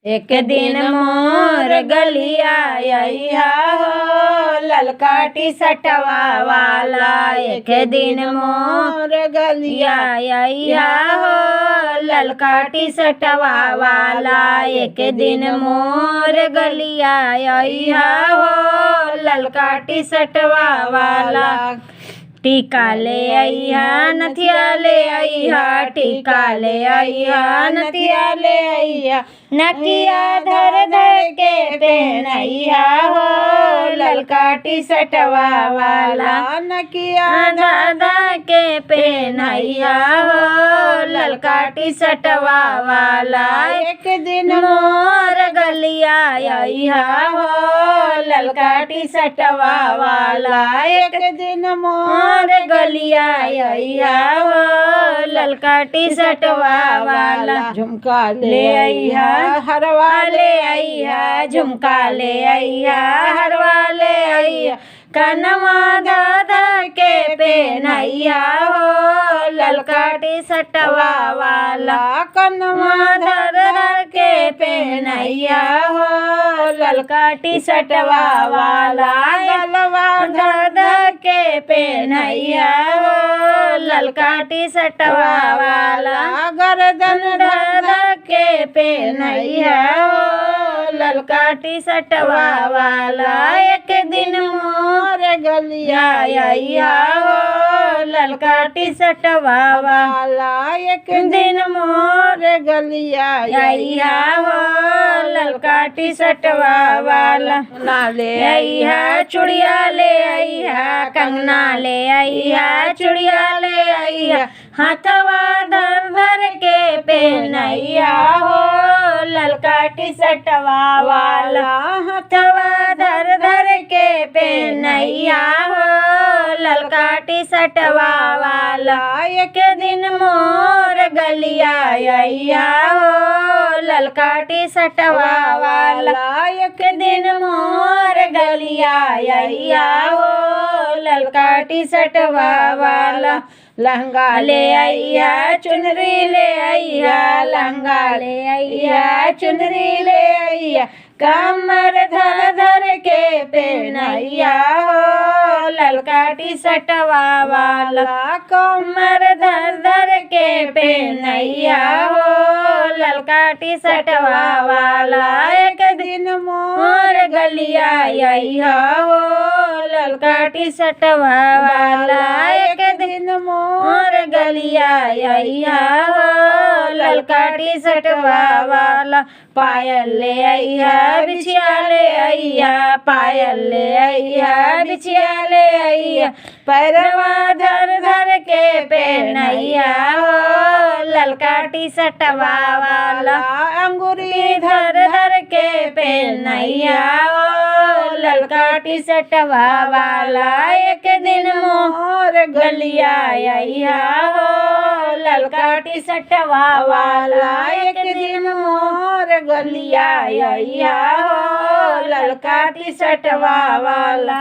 एक दिन मोर गलिया अइहा हो ललका टी-शर्टवा वाला। एक दिन मोर गलिया अइहा हो ललका टी-शर्टवा वाला। एक दिन मोर गलिया अइहा हो ललका टी-शर्टवा वाला। टीका ले अइहा नथिया ले अइहा, टीका ले अइहा नथिया ले अइहा। नकिया धर धर के पहनइहा हो ललका टी-शर्टवा वाला। नकिया धर धर के पहनइहा हो ललका टी-शर्टवा वाला। एक दिन मोर गलिया अइहा हो ललका टी-शर्टवा वाला। एक दिन मोर गलिया अइहा हो ललका टी-शर्टवा वाला। झुमका ले अइहा हरवा ले अइहा, झुमका ले अइहा हरवा ले अइहा। कनवा धर के पहनइहा हो ललका टी-शर्टवा वाला। कनवा धर के पहनइहा हो ललका टी-शर्टवा वाला। गलवा धर के पहनइहा हो ललका टी-शर्टवा वाला। गर्दन धर के पहनइहा हो ललका टी-शर्टवा वाला। एक दिन मोर गलिया अइहा हो ललका टी-शर्टवा वाला। एक दिन मोर गलिया अइहा हो ललका टी-शर्टवा वाला। ना ले अइहा चूड़िया ले अइहा, कंगना ले अइहा चूड़िया ले अइहा। हाथवा धर धर के पहनइहा हो ललका टी-शर्टवा वाला। हाथवा धर धर के पहनइहा हो ललका टी-शर्टवा वाला। एक दिन मोर गलिया अइहा हो ललका टी-शर्टवा वाला। एक दिन मोर गलिया अइहा हो ललका टी-शर्टवा वाला। लहंगा ले अइहा चुनरी ले अइहा, लहंगा ले अइहा चुनरी ले अइहा। कमर धर धर के पहनइहा हो ललका टी-शर्टवा वाला। कमर धर धर के पहनइहा हो ललका टी-शर्टवा वाला। एक दिन मोर गलिया अइहा हो ललका टी-शर्टवा वाला। एक दिन मोर गलिया अइहा हो ललका टी-शर्टवा वाला। पायल ले अइहा बिछिया ले अइहा, पायल ले अइहा बिछिया ले अइहा। पैरवा धर धर के पहनइहा हो ललका टी-शर्टवा वाला। अंगूरी धर धर के पहनइहा हो ललका टी-शर्टवा वाला। एक दिन मोर गलिया अइहा हो ललका टी-शर्टवा वाला। एक दिन मोर गलिया अइहा हो ललका टी-शर्टवा वाला।